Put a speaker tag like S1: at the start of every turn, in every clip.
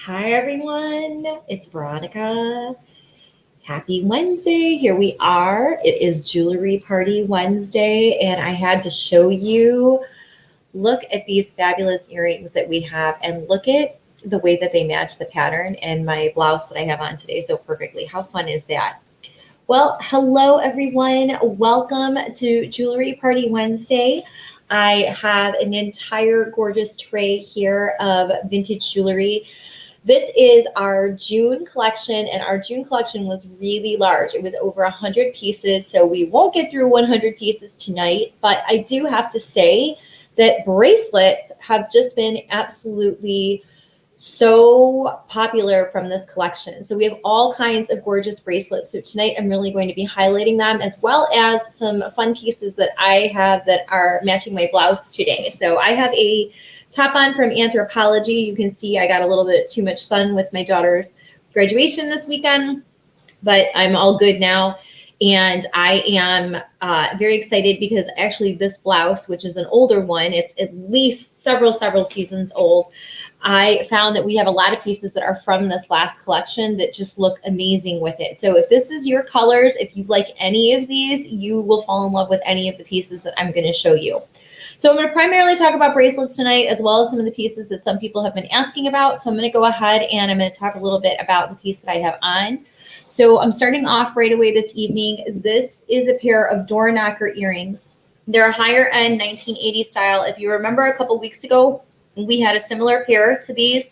S1: Hi everyone, it's Veronica. Happy Wednesday. Here we are. It is Jewelry Party Wednesday, and I had to show you. Look at these fabulous earrings that we have, and look at the way that they match the pattern and my blouse that I have on today so perfectly. How fun is that? Well, hello everyone. Welcome to Jewelry Party Wednesday. I have an entire gorgeous tray here of vintage jewelry. This is our June collection, and our June collection was really large. It was over 100 pieces, so we won't get through 100 pieces tonight, but I do have to say that bracelets have just been absolutely so popular from this collection. So we have all kinds of gorgeous bracelets. So tonight I'm really going to be highlighting them, as well as some fun pieces that I have that are matching my blouse today. So I have a top on from Anthropology. You can see I got a little bit too much sun with my daughter's graduation this weekend, but I'm all good now. And I am very excited because actually this blouse, which is an older one, it's at least several seasons old. I found that we have a lot of pieces that are from this last collection that just look amazing with it. So if this is your colors, if you like any of these, you will fall in love with any of the pieces that I'm going to show you. So I'm going to primarily talk about bracelets tonight, as well as some of the pieces that some people have been asking about. So I'm going to go ahead and I'm going to talk a little bit about the piece that I have on. So I'm starting off right away this evening. This is a pair of door knocker earrings. They're a higher end 1980s style. If you remember a couple weeks ago, we had a similar pair to these,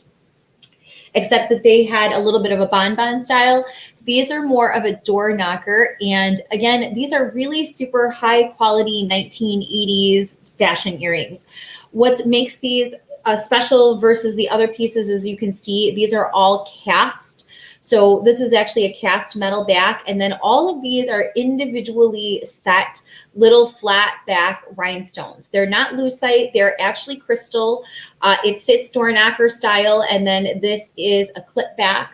S1: except that they had a little bit of a bonbon style. These are more of a door knocker. And again, these are really super high quality 1980s fashion earrings. What makes these special versus the other pieces, as you can see, these are all cast. So this is actually a cast metal back, and then all of these are individually set little flat back rhinestones. They're not lucite, they're actually crystal. It sits door knocker style, and then this is a clip back,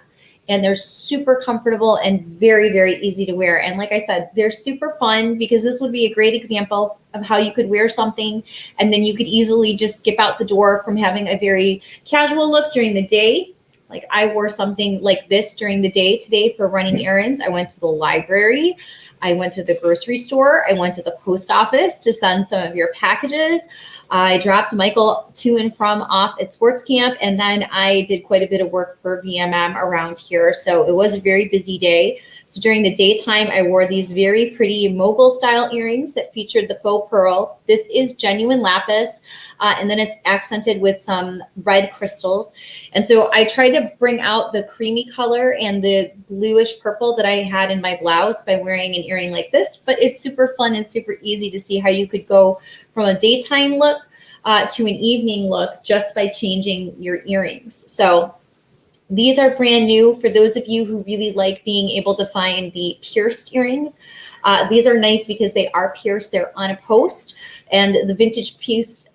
S1: and they're super comfortable and very easy to wear. And like I said, they're super fun because this would be a great example of how you could wear something and then you could easily just skip out the door from having a very casual look during the day. Like I wore something like this during the day today for running errands. I went to the library. I went to the grocery store. I went to the post office to send some of your packages. I dropped Michael to and from off at sports camp, and then I did quite a bit of work for VMM around here. So it was a very busy day. So during the daytime, I wore these very pretty Mogul style earrings that featured the faux pearl. This is genuine lapis, and then it's accented with some red crystals. And so I tried to bring out the creamy color and the bluish purple that I had in my blouse by wearing an earring like this, but it's super fun and super easy to see how you could go from a daytime look to an evening look just by changing your earrings. So these are brand new for those of you who really like being able to find the pierced earrings. These are nice because they are pierced, they're on a post, and the vintage pierced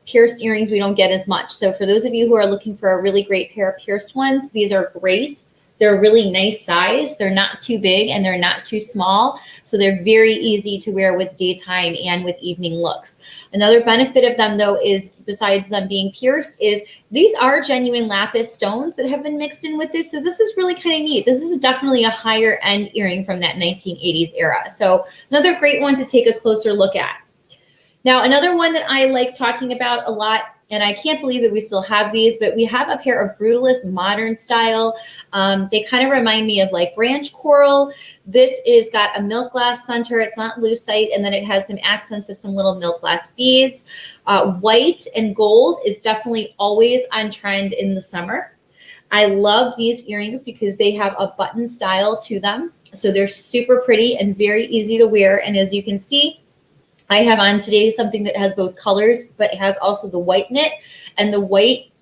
S1: earrings we don't get as much. So for those of you who are looking for a really great pair of pierced ones, these are great. They're a really nice size. They're not too big and they're not too small. So they're very easy to wear with daytime and with evening looks. Another benefit of them, though, is besides them being pierced, is these are genuine lapis stones that have been mixed in with this. So this is really kind of neat. This is definitely a higher end earring from that 1980s era. So another great one to take a closer look at. Now, another one that I like talking about a lot, and I can't believe that we still have these, but we have a pair of Brutalist modern style. They kind of remind me of like branch coral. This is got a milk glass center. It's not lucite. And then it has some accents of some little milk glass beads. White and gold is definitely always on trend in the summer. I love these earrings because they have a button style to them. So they're super pretty and very easy to wear. And as you can see, I have on today something that has both colors, but it has also the white knit, and the white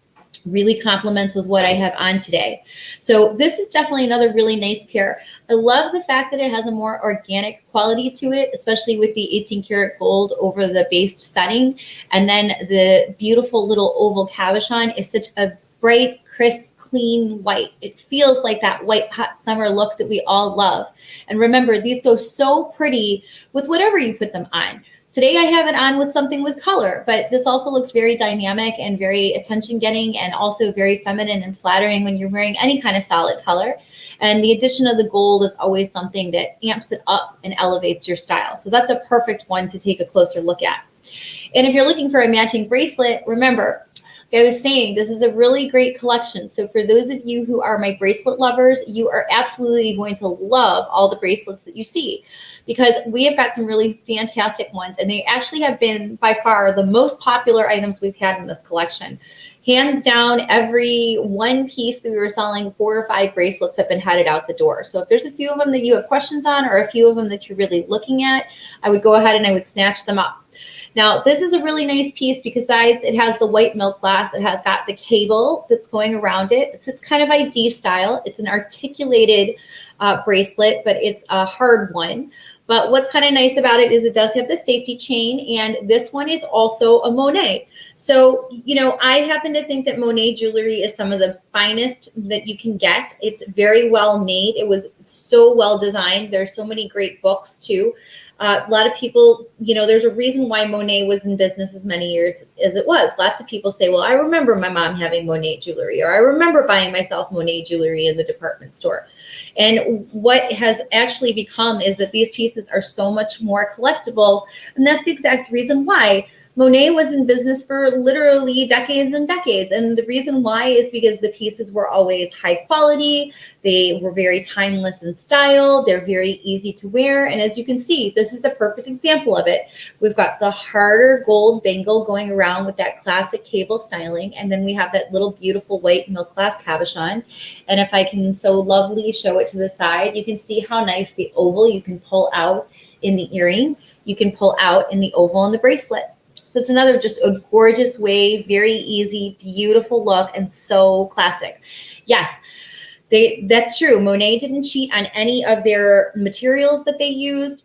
S1: really complements with what I have on today. So this is definitely another really nice pair. I love the fact that it has a more organic quality to it, especially with the 18 karat gold over the based setting. And then the beautiful little oval cabochon is such a bright, crisp, clean white. It feels like that white hot summer look that we all love. And remember, these go so pretty with whatever you put them on. Today I have it on with something with color, but this also looks very dynamic and very attention getting and also very feminine and flattering when you're wearing any kind of solid color. And the addition of the gold is always something that amps it up and elevates your style. So that's a perfect one to take a closer look at. And if you're looking for a matching bracelet, remember, like I was saying, this is a really great collection. So for those of you who are my bracelet lovers, you are absolutely going to love all the bracelets that you see, because we have got some really fantastic ones, and they actually have been by far the most popular items we've had in this collection. Hands down, every one piece that we were selling, 4 or 5 bracelets have been headed out the door. So if there's a few of them that you have questions on, or a few of them that you're really looking at, I would go ahead and I would snatch them up. Now, this is a really nice piece because besides it has the white milk glass, it has got the cable that's going around it. So it's kind of ID style. It's an articulated bracelet, but it's a hard one. But what's kind of nice about it is it does have the safety chain, and this one is also a Monet. So, you know, I happen to think that Monet jewelry is some of the finest that you can get. It's very well made. It was so well designed. There's so many great books too. A lot of people, you know, there's a reason why Monet was in business as many years as it was. Lots of people say, well, I remember my mom having Monet jewelry, or I remember buying myself Monet jewelry in the department store. And what has actually become is that these pieces are so much more collectible. And that's the exact reason why. Monet was in business for literally decades and decades. And the reason why is because the pieces were always high quality. They were very timeless in style. They're very easy to wear. And as you can see, this is a perfect example of it. We've got the harder gold bangle going around with that classic cable styling. And then we have that little beautiful white milk glass cabochon. And if I can so lovely show it to the side, you can see how nice the oval you can pull out in the earring. You can pull out in the oval in the bracelet. So it's another just a gorgeous way, very easy, beautiful look, and so classic. Yes, that's true. Monet didn't cheat on any of their materials that they used.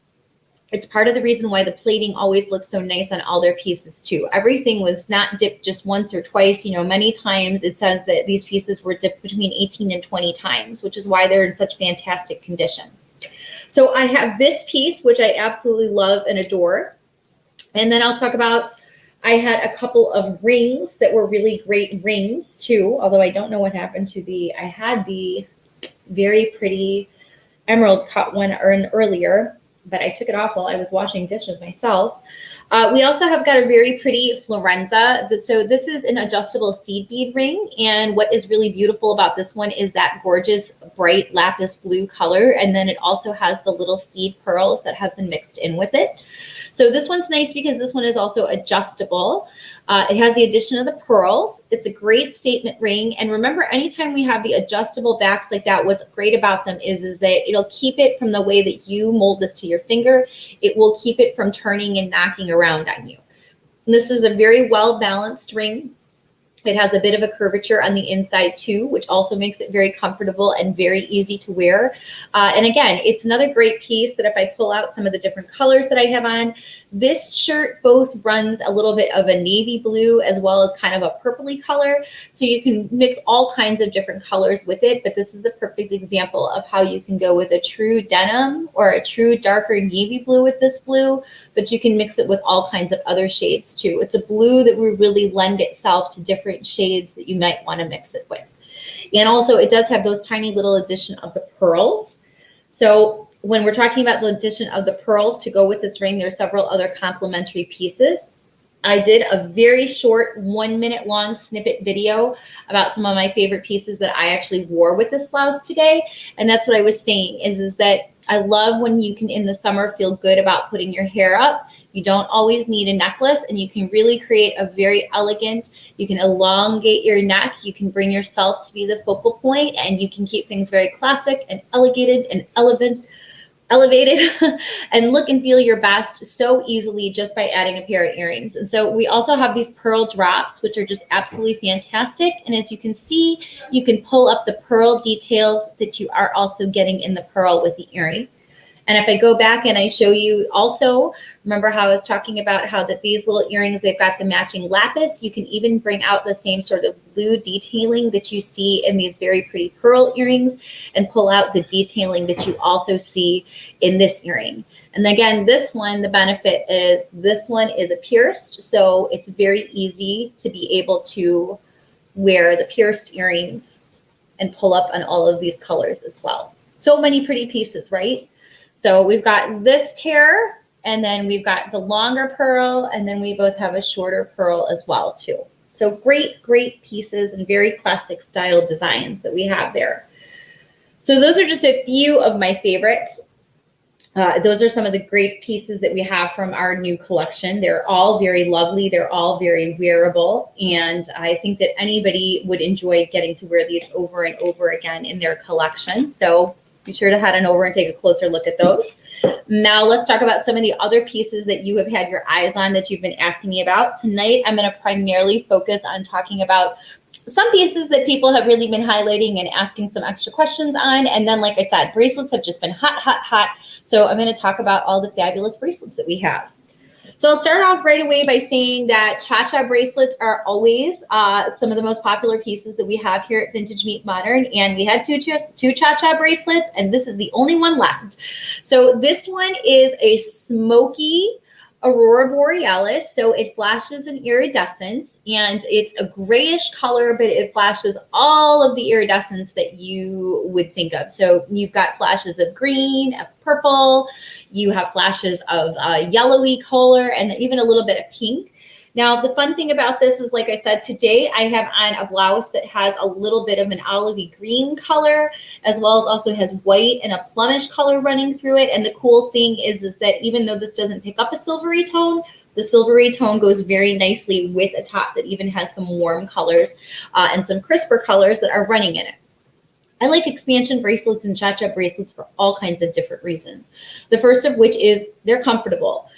S1: It's part of the reason why the plating always looks so nice on all their pieces too. Everything was not dipped just once or twice. You know, many times it says that these pieces were dipped between 18 and 20 times, which is why they're in such fantastic condition. So I have this piece, which I absolutely love and adore. And then I'll talk about, I had a couple of rings that were really great rings too, although I don't know what happened to I had the very pretty emerald cut one earlier, but I took it off while I was washing dishes myself. We also have got a very pretty Florenza. So this is an adjustable seed bead ring. And what is really beautiful about this one is that gorgeous bright lapis blue color. And then it also has the little seed pearls that have been mixed in with it. So this one's nice because this one is also adjustable. It has the addition of the pearls. It's a great statement ring. And remember, anytime we have the adjustable backs like that, what's great about them is that it'll keep it from the way that you mold this to your finger. It will keep it from turning and knocking around on you. And this is a very well-balanced ring. It has a bit of a curvature on the inside too, which also makes it very comfortable and very easy to wear. And again, it's another great piece that if I pull out some of the different colors that I have on, this shirt both runs a little bit of a navy blue as well as kind of a purpley color. So you can mix all kinds of different colors with it, but this is a perfect example of how you can go with a true denim or a true darker navy blue with this blue, but you can mix it with all kinds of other shades too. It's a blue that will really lend itself to different shades that you might want to mix it with. And also it does have those tiny little addition of the pearls. So when we're talking about the addition of the pearls to go with this ring, there's several other complementary pieces. I did a very short 1 minute long snippet video about some of my favorite pieces that I actually wore with this blouse today. And that's what I was saying is that I love when you can in the summer feel good about putting your hair up. You don't always need a necklace, and you can really create a very elegant, you can elongate your neck, you can bring yourself to be the focal point, and you can keep things very classic and elevated and elevated and look and feel your best so easily just by adding a pair of earrings. And so we also have these pearl drops, which are just absolutely fantastic. And as you can see, you can pull up the pearl details that you are also getting in the pearl with the earring. And if I go back and I show you also, remember how I was talking about how that these little earrings, they've got the matching lapis. You can even bring out the same sort of blue detailing that you see in these very pretty pearl earrings and pull out the detailing that you also see in this earring. And again, this one, the benefit is this one is a pierced, so it's very easy to be able to wear the pierced earrings and pull up on all of these colors as well. So many pretty pieces, right? So we've got this pair, and then we've got the longer pearl, and then we both have a shorter pearl as well too. So great, great pieces and very classic style designs that we have there. So those are just a few of my favorites. Those are some of the great pieces that we have from our new collection. They're all very lovely. They're all very wearable. And I think that anybody would enjoy getting to wear these over and over again in their collection. So be sure to head on over and take a closer look at those. Now let's talk about some of the other pieces that you have had your eyes on that you've been asking me about. Tonight, I'm going to primarily focus on talking about some pieces that people have really been highlighting and asking some extra questions on. And then, like I said, bracelets have just been hot, hot, hot. So I'm going to talk about all the fabulous bracelets that we have. So I'll start off right away by saying that Cha-Cha bracelets are always some of the most popular pieces that we have here at Vintage Meet Modern. And we had two Cha-Cha bracelets, and this is the only one left. So this one is a Smoky Aurora Borealis, so it flashes in iridescence, and it's a grayish color, but it flashes all of the iridescence that you would think of. So you've got flashes of green, of purple, you have flashes of yellowy color, and even a little bit of pink. Now, the fun thing about this is, like I said, today I have on a blouse that has a little bit of an olivey green color, as well as also has white and a plumish color running through it. And the cool thing is that even though this doesn't pick up a silvery tone, the silvery tone goes very nicely with a top that even has some warm colors and some crisper colors that are running in it. I like expansion bracelets and Cha-Cha bracelets for all kinds of different reasons. The first of which is they're comfortable.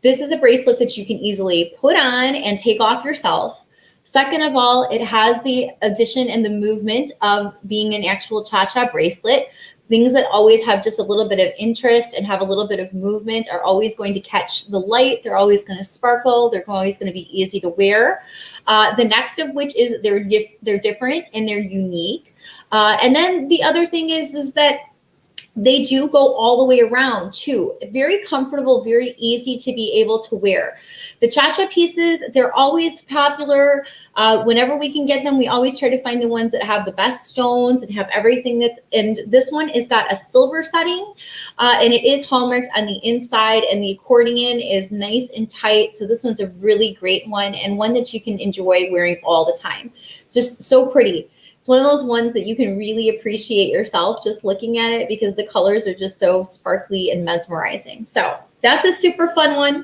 S1: This is a bracelet that you can easily put on and take off yourself. Second of all, it has the addition and the movement of being an actual Cha-Cha bracelet. Things that always have just a little bit of interest and have a little bit of movement are always going to catch the light. They're always going to sparkle. They're always going to be easy to wear. The next of which is they're different and they're unique. And then the other thing is that they do go all the way around too. Very comfortable, very easy to be able to wear. The Cha-Cha pieces, they're always popular. Whenever we can get them, we always try to find the ones that have the best stones and have everything that's, and this one has got a silver setting and it is hallmarked on the inside, and the accordion is nice and tight. So this one's a really great one, and one that you can enjoy wearing all the time. Just so pretty. It's one of those ones that you can really appreciate yourself just looking at it because the colors are just so sparkly and mesmerizing. So that's a super fun one.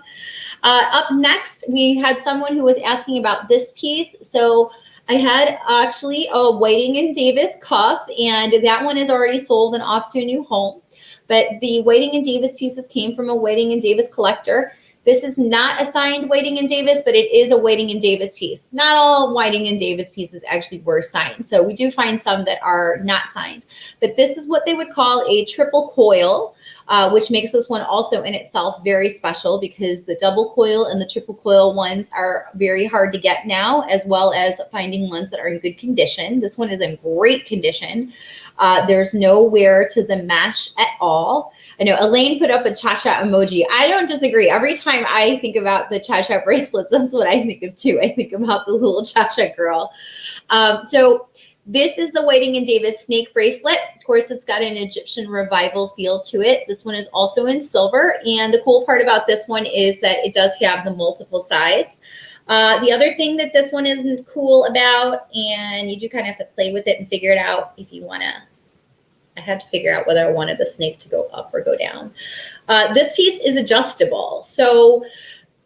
S1: Up next, we had someone who was asking about this piece. So I had actually a Whiting & Davis cuff, and that one is already sold and off to a new home. But the Whiting & Davis pieces came from a Whiting & Davis collector. This is not a signed Whiting & Davis, but it is a Whiting & Davis piece. Not all Whiting & Davis pieces actually were signed. So we do find some that are not signed. But this is what they would call a triple coil, which makes this one also in itself very special because the double coil and the triple coil ones are very hard to get now, as well as finding ones that are in good condition. This one is in great condition. There's no wear to the mesh at all. I know Elaine put up a Cha-Cha emoji. I don't disagree. Every time I think about the Cha-Cha bracelets, that's what I think of too. I think about the little Cha-Cha girl. So this is the Whiting & Davis snake bracelet. Of course, it's got an Egyptian revival feel to it. This one is also in silver. And the cool part about this one is that it does have the multiple sides. The other thing that this one is cool about, and you do kind of have to play with it and figure it out if you want to. I had to figure out whether I wanted the snake to go up or go down. This piece is adjustable. So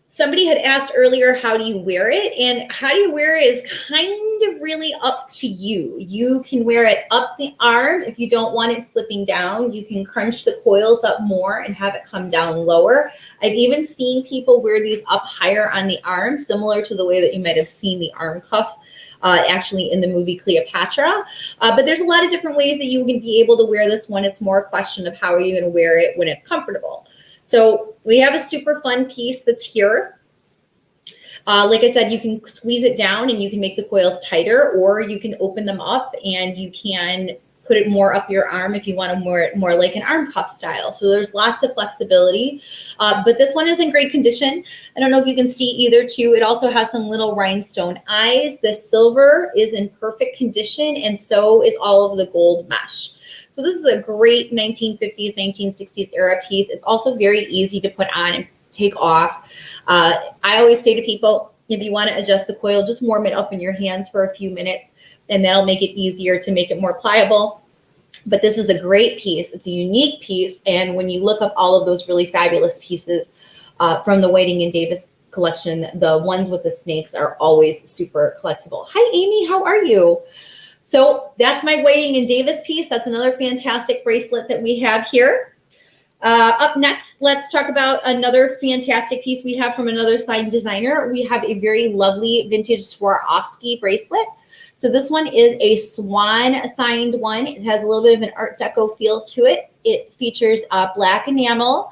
S1: somebody had asked earlier, how do you wear it? And how do you wear it is kind of really up to you. You can wear it up the arm. If you don't want it slipping down, you can crunch the coils up more and have it come down lower. I've even seen people wear these up higher on the arm, similar to the way that you might have seen the arm cuff actually in the movie Cleopatra. But there's a lot of different ways that you can be able to wear this one. It's more a question of how are you going to wear it when it's comfortable. So we have a super fun piece that's here. Like I said, you can squeeze it down and you can make the coils tighter, or you can open them up and you can put it more up your arm if you want to wear it more like an arm cuff style. So there's lots of flexibility, but this one is in great condition. I don't know if you can see either too. It also has some little rhinestone eyes. The silver is in perfect condition, and so is all of the gold mesh. So this is a great 1950s, 1960s era piece. It's also very easy to put on and take off. I always say to people, if you want to adjust the coil, just warm it up in your hands for a few minutes, and that'll make it easier to make it more pliable. But this is a great piece. It's a unique piece. And when you look up all of those really fabulous pieces from the Whiting and Davis collection, the ones with the snakes are always super collectible. Hi, Amy. How are you? So that's my Whiting and Davis piece. That's another fantastic bracelet that we have here. Up next, let's talk about another fantastic piece we have from another signed designer. We have a very lovely vintage Swarovski bracelet. So this one is a swan signed one. It has a little bit of an Art Deco feel to it. It features black enamel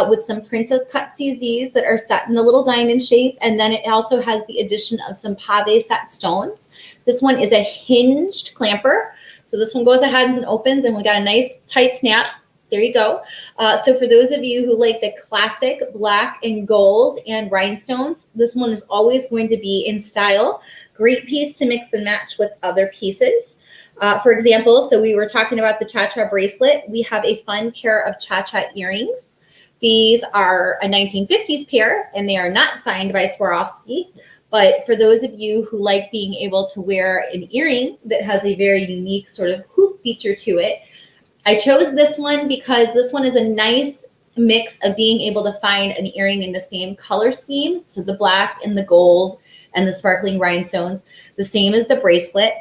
S1: with some princess cut CZs that are set in the little diamond shape. And then it also has the addition of some pave set stones. This one is a hinged clamper. So this one goes ahead and opens, and we got a nice tight snap. There you go. So for those of you who like the classic black and gold and rhinestones, this one is always going to be in style. Great piece to mix and match with other pieces. For example, so we were talking about the cha-cha bracelet. We have a fun pair of cha-cha earrings. These are a 1950s pair, and they are not signed by Swarovski. But for those of you who like being able to wear an earring that has a very unique sort of hoop feature to it, I chose this one because this one is a nice mix of being able to find an earring in the same color scheme. So the black and the gold and the sparkling rhinestones, the same as the bracelet,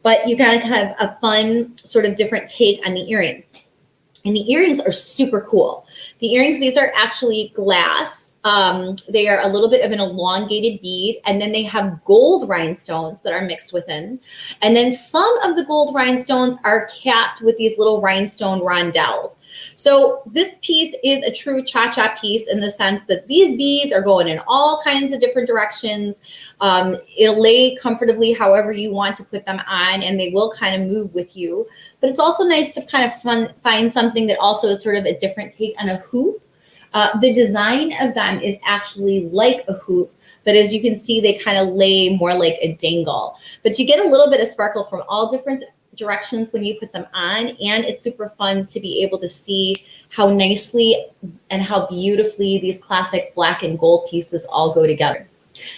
S1: but you kind of have a fun sort of different take on the earrings. And the earrings are super cool. The earrings, these are actually glass. They are a little bit of an elongated bead, and then they have gold rhinestones that are mixed within. And then some of the gold rhinestones are capped with these little rhinestone rondelles. So this piece is a true cha-cha piece in the sense that these beads are going in all kinds of different directions. It'll lay comfortably however you want to put them on, and they will kind of move with you. But it's also nice to kind of find something that also is sort of a different take on a hoop. The design of them is actually like a hoop, but as you can see, they kind of lay more like a dangle. But you get a little bit of sparkle from all different directions when you put them on, and it's super fun to be able to see how nicely and how beautifully these classic black and gold pieces all go together.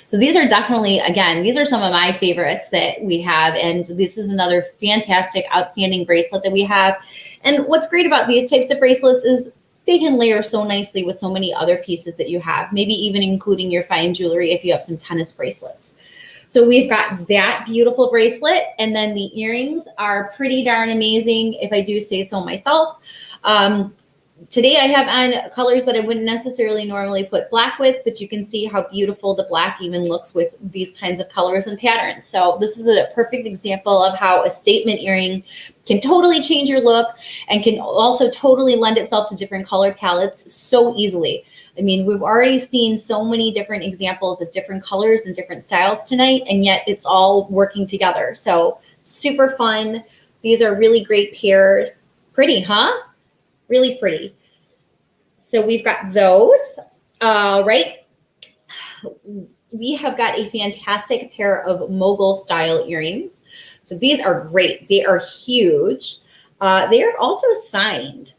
S1: So these are definitely, again, these are some of my favorites that we have, and this is another fantastic, outstanding bracelet that we have. And what's great about these types of bracelets is they can layer so nicely with so many other pieces that you have, maybe even including your fine jewelry if you have some tennis bracelets. So we've got that beautiful bracelet, and then the earrings are pretty darn amazing, if I do say so myself. Today I have on colors that I wouldn't necessarily normally put black with, but you can see how beautiful the black even looks with these kinds of colors and patterns. So this is a perfect example of how a statement earring can totally change your look and can also totally lend itself to different color palettes so easily. I mean, we've already seen so many different examples of different colors and different styles tonight, and yet it's all working together. So super fun. These are really great pairs. Pretty, huh? Really pretty. So we've got those, right? We have got a fantastic pair of Mogul style earrings. So these are great. They are huge. They are also signed.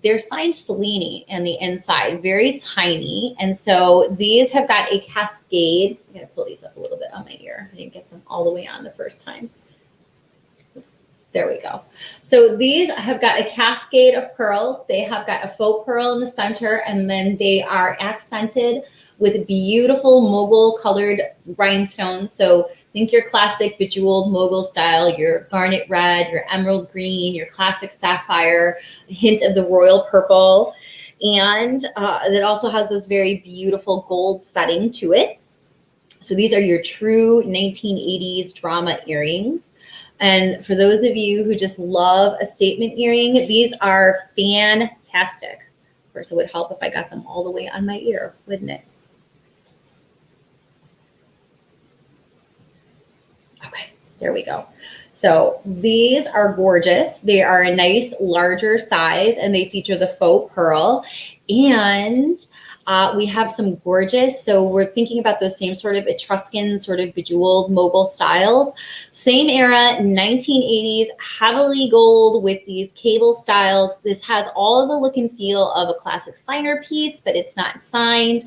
S1: They're signed Cellini on the inside, very tiny. And so these have got a cascade. I'm going to pull these up a little bit on my ear. I didn't get them all the way on the first time. There we go. So these have got a cascade of pearls. They have got a faux pearl in the center, and then they are accented with beautiful Mogul colored rhinestones. So think your classic bejeweled Mogul style, your garnet red, your emerald green, your classic sapphire, a hint of the royal purple. And it also has this very beautiful gold setting to it. So these are your true 1980s drama earrings. And for those of you who just love a statement earring, these are fantastic. Of course, it would help if I got them all the way on my ear, wouldn't it? Okay, there we go. So these are gorgeous. They are a nice larger size and they feature the faux pearl. And we have some gorgeous, so we're thinking about those same sort of Etruscan, sort of bejeweled Mogul styles. Same era, 1980s, heavily gold with these cable styles. This has all of the look and feel of a classic signer piece, but it's not signed.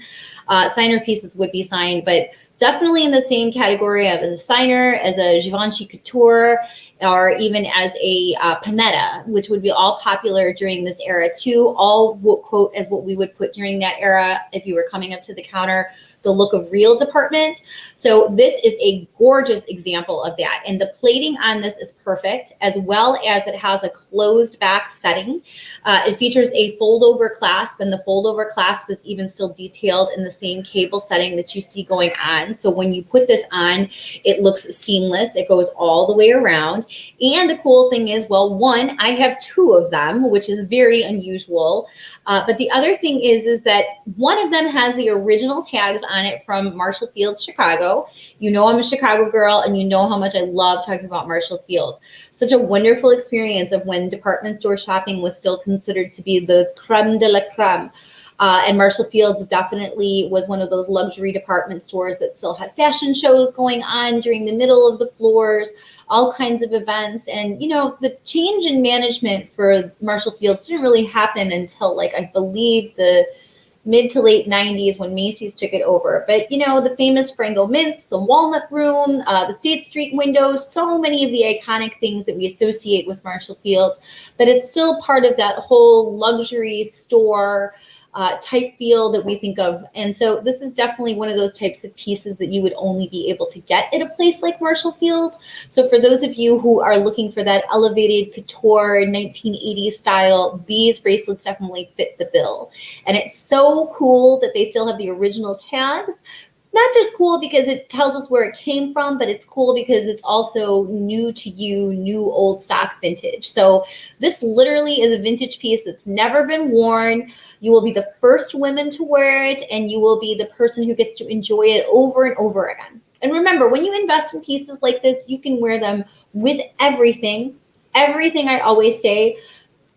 S1: Signer pieces would be signed, but definitely in the same category of as a signer, as a Givenchy Couture, or even as a Panetta, which would be all popular during this era too. All quote as what we would put during that era if you were coming up to the counter, the look of real department. So this is a gorgeous example of that. And the plating on this is perfect, as well as it has a closed back setting. It features a fold over clasp, and the fold over clasp is even still detailed in the same cable setting that you see going on. So when you put this on, it looks seamless. It goes all the way around. And the cool thing is, well, one, I have two of them, which is very unusual. But the other thing is that one of them has the original tags on it from Marshall Field's Chicago. You know I'm a Chicago girl, and you know how much I love talking about Marshall Field's. Such a wonderful experience of when department store shopping was still considered to be the creme de la creme. And Marshall Field's definitely was one of those luxury department stores that still had fashion shows going on during the middle of the floors, all kinds of events. And, you know, the change in management for Marshall Field's didn't really happen until, like, I believe the mid to late 90s when Macy's took it over. But, you know, the famous Frango Mints, the Walnut Room, the State Street windows, so many of the iconic things that we associate with Marshall Field's, but it's still part of that whole luxury store type feel that we think of. And so this is definitely one of those types of pieces that you would only be able to get at a place like Marshall Field's. So for those of you who are looking for that elevated couture 1980s style, these bracelets definitely fit the bill. And it's so cool that they still have the original tags. Not just cool because it tells us where it came from, but it's cool because it's also new to you, new old stock vintage. So this literally is a vintage piece that's never been worn. You will be the first women to wear it, and you will be the person who gets to enjoy it over and over again. And remember, when you invest in pieces like this, you can wear them with everything. Everything I always say,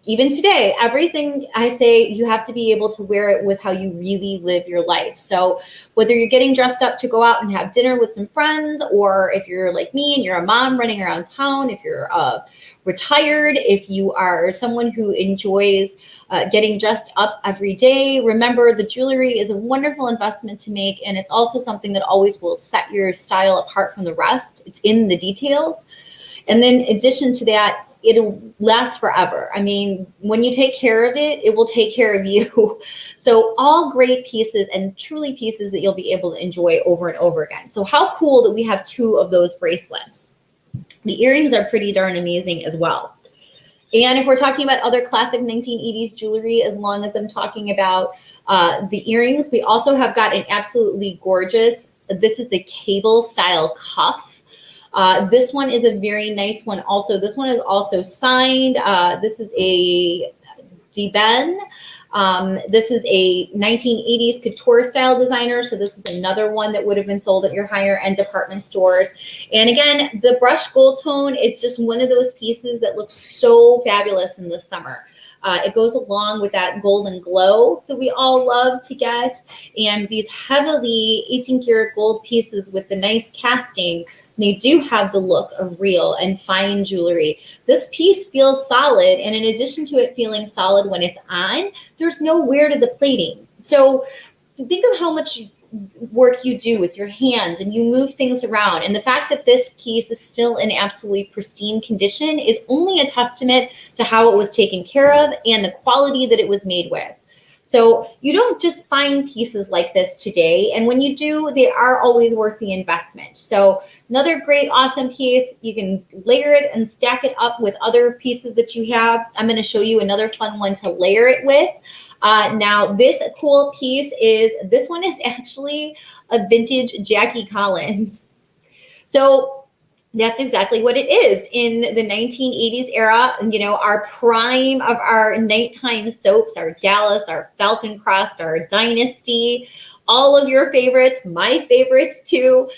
S1: even today, everything I say, you have to be able to wear it with how you really live your life. So whether you're getting dressed up to go out and have dinner with some friends, or if you're like me and you're a mom running around town, if you're retired, if you are someone who enjoys getting dressed up every day, remember the jewelry is a wonderful investment to make. And it's also something that always will set your style apart from the rest. It's in the details. And then in addition to that, it'll last forever. I mean, when you take care of it, it will take care of you. So all great pieces, and truly pieces that you'll be able to enjoy over and over again. So how cool that we have two of those bracelets. The earrings are pretty darn amazing as well. And if we're talking about other classic 1980s jewelry, as long as I'm talking about the earrings, we also have got an absolutely gorgeous, this is the cable style cuff. This one is a very nice one also. This one is also signed. This is a Deben. This is a 1980s couture style designer. So this is another one that would have been sold at your higher end department stores. And again, the brushed gold tone, it's just one of those pieces that looks so fabulous in the summer. It goes along with that golden glow that we all love to get. And these heavily 18 karat gold pieces with the nice casting, they do have the look of real and fine jewelry. This piece feels solid, and in addition to it feeling solid when it's on, there's no wear to the plating. So think of how much work you do with your hands, and you move things around. And the fact that this piece is still in absolutely pristine condition is only a testament to how it was taken care of and the quality that it was made with. So you don't just find pieces like this today. And when you do, they are always worth the investment. So another great, awesome piece. You can layer it and stack it up with other pieces that you have. I'm going to show you another fun one to layer it with. Now, this cool piece is, this one is actually a vintage Jackie Collins. So that's exactly what it is. In the 1980s era, you know, our prime of our nighttime soaps, our Dallas, our Falcon Crest, our Dynasty, all of your favorites, my favorites too.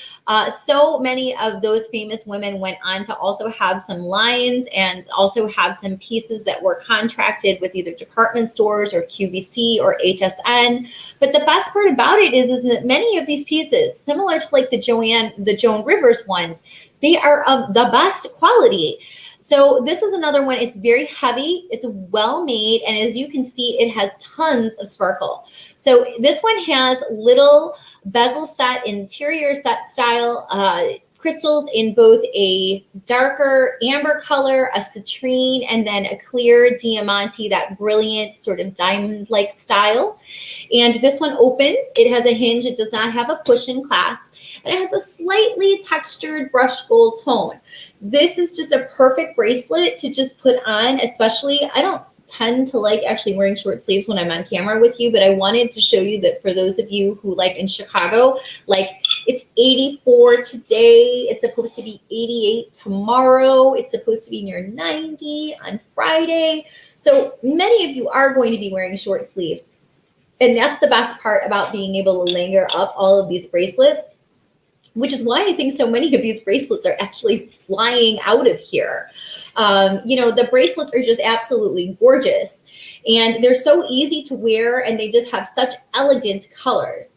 S1: So many of those famous women went on to also have some lines and also have some pieces that were contracted with either department stores or QVC or HSN. But the best part about it is that many of these pieces, similar to like the Joan Rivers ones, they are of the best quality. So this is another one. It's very heavy. It's well made. And as you can see, it has tons of sparkle. So this one has little bezel set, interior set style crystals in both a darker amber color, a citrine, and then a clear diamante, that brilliant sort of diamond-like style. And this one opens. It has a hinge. It does not have a push-in clasp. And it has a slightly textured brushed gold tone. This is just a perfect bracelet to just put on, especially, I don't tend to like actually wearing short sleeves when I'm on camera with you, but I wanted to show you that for those of you who like in Chicago, like it's 84 today, it's supposed to be 88 tomorrow, it's supposed to be near 90 on Friday. So many of you are going to be wearing short sleeves. And that's the best part about being able to layer up all of these bracelets, which is why I think so many of these bracelets are actually flying out of here. You know, the bracelets are just absolutely gorgeous, and they're so easy to wear, and they just have such elegant colors.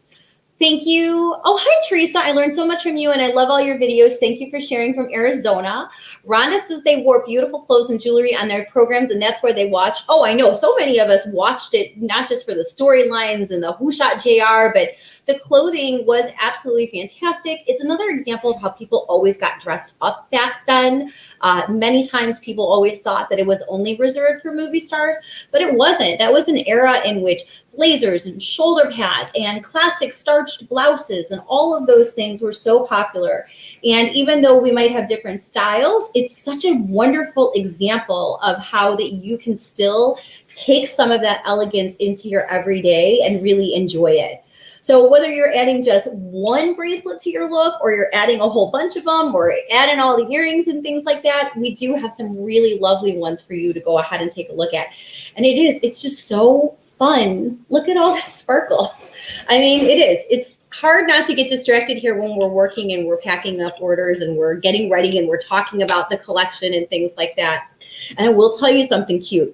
S1: Thank you. Oh, hi, Teresa. I learned so much from you, and I love all your videos. Thank you for sharing from Arizona. Rhonda says they wore beautiful clothes and jewelry on their programs, and that's where they watch. Oh, I know. So many of us watched it, not just for the storylines and the Who Shot JR, but the clothing was absolutely fantastic. It's another example of how people always got dressed up back then. Many times people always thought that it was only reserved for movie stars, but it wasn't. That was an era in which blazers and shoulder pads and classic starched blouses and all of those things were so popular. And even though we might have different styles, it's such a wonderful example of how that you can still take some of that elegance into your everyday and really enjoy it. So whether you're adding just one bracelet to your look, or you're adding a whole bunch of them, or adding all the earrings and things like that, we do have some really lovely ones for you to go ahead and take a look at. And it's just so fun. Look at all that sparkle. I mean, it is. It's hard not to get distracted here when we're working and we're packing up orders and we're getting ready and we're talking about the collection and things like that. And I will tell you something cute.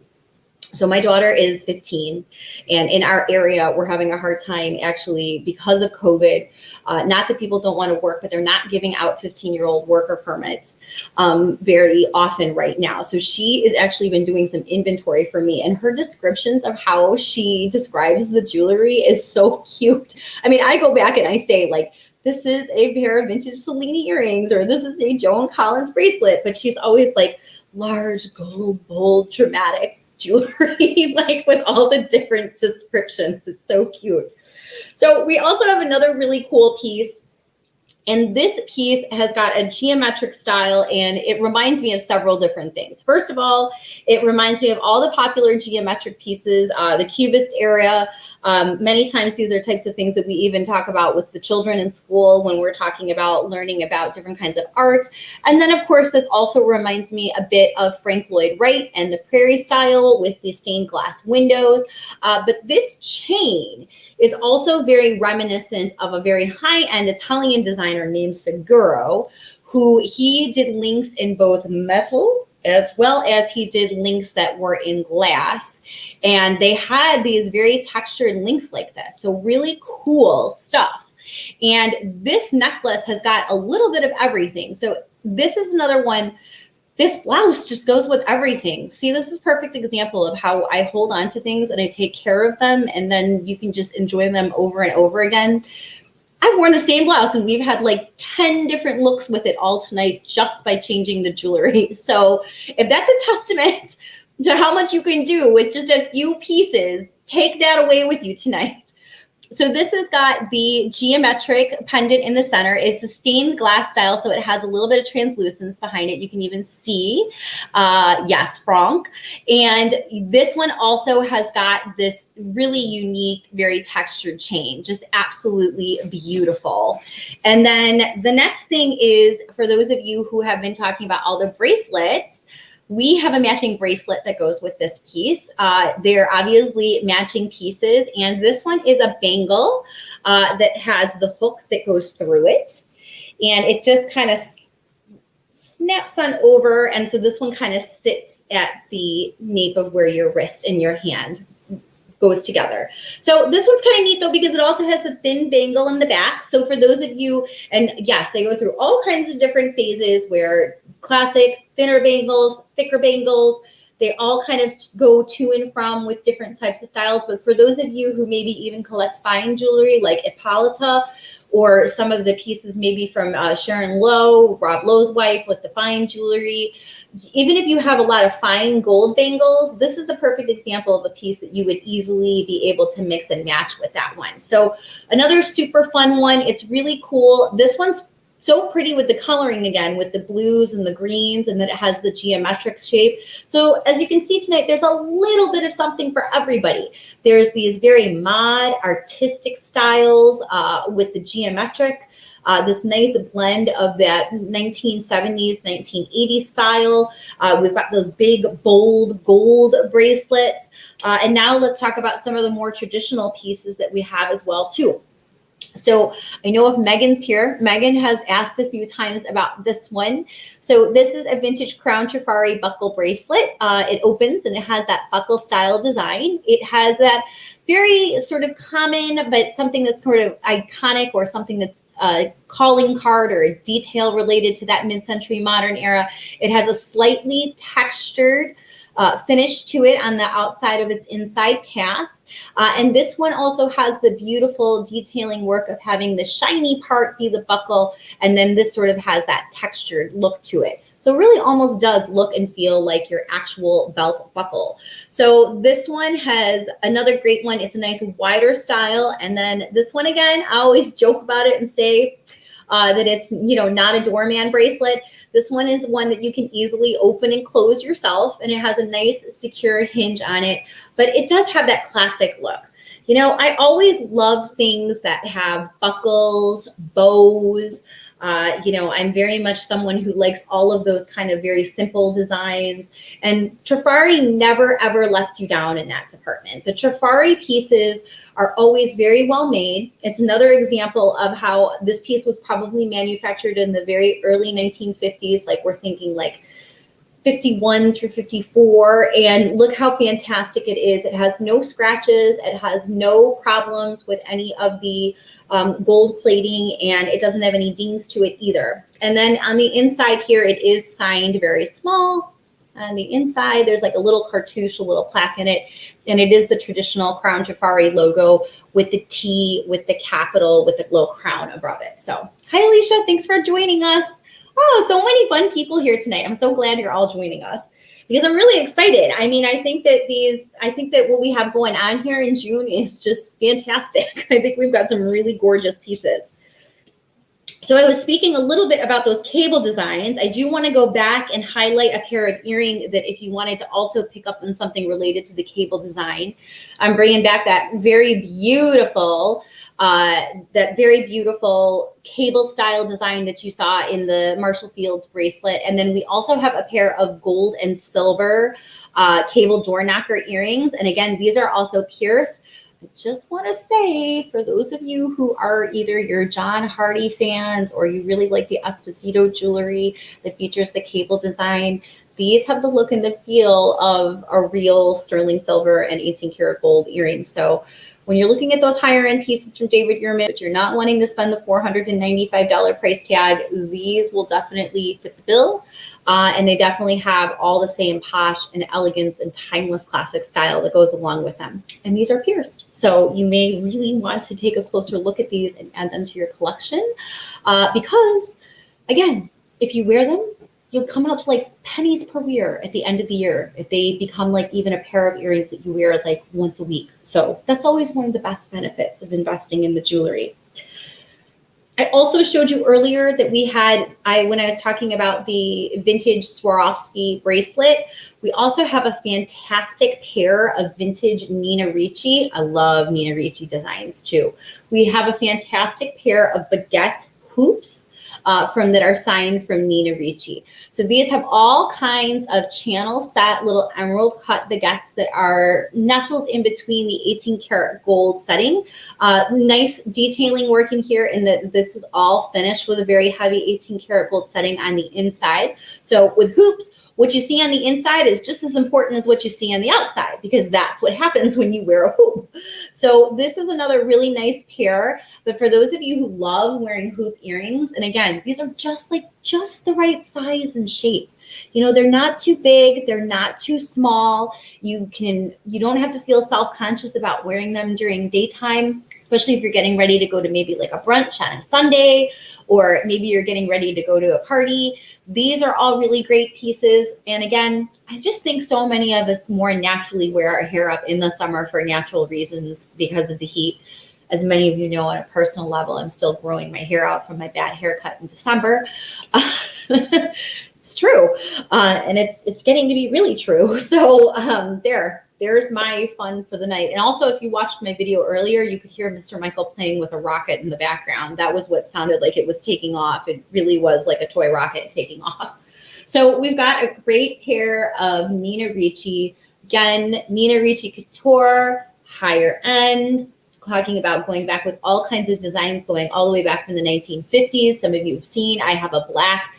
S1: So my daughter is 15, and in our area, we're having a hard time actually because of COVID. Not that people don't want to work, but they're not giving out 15-year-old worker permits very often right now. So she has actually been doing some inventory for me, and her descriptions of how she describes the jewelry is so cute. I mean, I go back and I say, like, this is a pair of vintage Cellini earrings, or this is a Joan Collins bracelet, but she's always like large, gold, bold, dramatic jewelry, like with all the different descriptions. It's so cute. So we also have another really cool piece. And this piece has got a geometric style, and it reminds me of several different things. First of all, it reminds me of all the popular geometric pieces, the Cubist era. Many times these are types of things that we even talk about with the children in school when we're talking about learning about different kinds of art. And then, of course, this also reminds me a bit of Frank Lloyd Wright and the Prairie style with the stained glass windows. But this chain is also very reminiscent of a very high-end Italian designer named Seguro, who he did links in both metal as well as he did links that were in glass. And they had these very textured links like this. So really cool stuff. And this necklace has got a little bit of everything. So this is another one. This blouse just goes with everything. See, this is a perfect example of how I hold on to things and I take care of them, and then you can just enjoy them over and over again. I've worn the same blouse and we've had like 10 different looks with it all tonight just by changing the jewelry. So if that's a testament to how much you can do with just a few pieces. Take that away with you tonight. So this has got the geometric pendant in the center. It's a stained glass style, so it has a little bit of translucence behind it. You can even see, yes, Franck. And this one also has got this really unique, very textured chain, just absolutely beautiful. And then the next thing is, for those of you who have been talking about all the bracelets, we have a matching bracelet that goes with this piece. They're obviously matching pieces, and this one is a bangle that has the hook that goes through it, and it just kind of snaps on over, and so this one kind of sits at the nape of where your wrist and your hand goes together. So this one's kind of neat though, because it also has the thin bangle in the back. So for those of you, and yes, they go through all kinds of different phases where classic, thinner bangles, thicker bangles, they all kind of go to and from with different types of styles. But for those of you who maybe even collect fine jewelry like Hippolyta, or some of the pieces maybe from Sharon Lowe, Rob Lowe's wife with the fine jewelry, even if you have a lot of fine gold bangles, this is a perfect example of a piece that you would easily be able to mix and match with that one. So another super fun one. It's really cool. This one's so pretty with the coloring again, with the blues and the greens, and then it has the geometric shape. So as you can see tonight, there's a little bit of something for everybody. There's these very mod artistic styles with the geometric, this nice blend of that 1970s, 1980s style. We've got those big, bold gold bracelets. And now let's talk about some of the more traditional pieces that we have as well too. So I know if Megan's here, Megan has asked a few times about this one. So this is a vintage crown trifari buckle bracelet. It opens and it has that buckle style design. It has that very sort of common, but something that's sort of iconic, or something that's a calling card or a detail related to that mid-century modern era. It has a slightly textured finish to it on the outside of its inside cast. And this one also has the beautiful detailing work of having the shiny part be the buckle, and then this sort of has that textured look to it. So it really almost does look and feel like your actual belt buckle. So this one has another great one. It's a nice wider style. And then this one, again, I always joke about it and say that it's, you know, not a doorman bracelet. This one is one that you can easily open and close yourself, and it has a nice secure hinge on it, but it does have that classic look. You know, I always love things that have buckles, bows. You know, I'm very much someone who likes all of those kind of very simple designs, and Trifari never ever lets you down in that department. The Trifari pieces are always very well made. It's another example of how this piece was probably manufactured in the very early 1950s, like we're thinking like 51 through 54, and look how fantastic it is. It has no scratches, it has no problems with any of the gold plating, and it doesn't have any dings to it either. And then on the inside here, it is signed very small. On the inside, there's like a little cartouche, a little plaque in it, and it is the traditional Crown Trifari logo with the T, with the capital, with the little crown above it. So, hi Alicia, thanks for joining us. Oh, so many fun people here tonight. I'm so glad you're all joining us, because I'm really excited. I mean, I think that what we have going on here in June is just fantastic. I think we've got some really gorgeous pieces. So I was speaking a little bit about those cable designs. I do want to go back and highlight a pair of earrings that if you wanted to also pick up on something related to the cable design, I'm bringing back that very beautiful cable style design that you saw in the Marshall Fields bracelet. And then we also have a pair of gold and silver cable door knocker earrings. And again, these are also pierced. I just want to say, for those of you who are either your John Hardy fans or you really like the Esposito jewelry that features the cable design, these have the look and the feel of a real sterling silver and 18 karat gold earring. So when you're looking at those higher end pieces from David Yurman, but you're not wanting to spend the $495 price tag, these will definitely fit the bill. And they definitely have all the same posh and elegance and timeless classic style that goes along with them. And these are pierced. So you may really want to take a closer look at these and add them to your collection. Because again, if you wear them, you'll come out to like pennies per wear at the end of the year if they become like even a pair of earrings that you wear like once a week. So that's always one of the best benefits of investing in the jewelry. I also showed you earlier that we had, when I was talking about the vintage Swarovski bracelet, we also have a fantastic pair of vintage Nina Ricci. I love Nina Ricci designs too. We have a fantastic pair of Baguette Hoops that are signed from Nina Ricci. So these have all kinds of channel set little emerald cut baguettes that are nestled in between the 18 karat gold setting. Nice detailing work in here, and this is all finished with a very heavy 18 karat gold setting on the inside. So with hoops, what you see on the inside is just as important as what you see on the outside, because that's what happens when you wear a hoop. So this is another really nice pair. But for those of you who love wearing hoop earrings, and again, these are just the right size and shape. You know, they're not too big, they're not too small. You don't have to feel self-conscious about wearing them during daytime, especially if you're getting ready to go to maybe like a brunch on a Sunday, or maybe you're getting ready to go to a party. These are all really great pieces. And again, I just think so many of us more naturally wear our hair up in the summer for natural reasons because of the heat. As many of you know, on a personal level, I'm still growing my hair out from my bad haircut in December. It's true. And it's getting to be really true. So there's my fun for the night. And also, if you watched my video earlier, you could hear Mr. Michael playing with a rocket in the background. That was what sounded like it was taking off. It really was like a toy rocket taking off. So we've got a great pair of Nina Ricci. Again, Nina Ricci Couture, higher end, talking about going back with all kinds of designs going all the way back from the 1950s. Some of you have seen, I have a black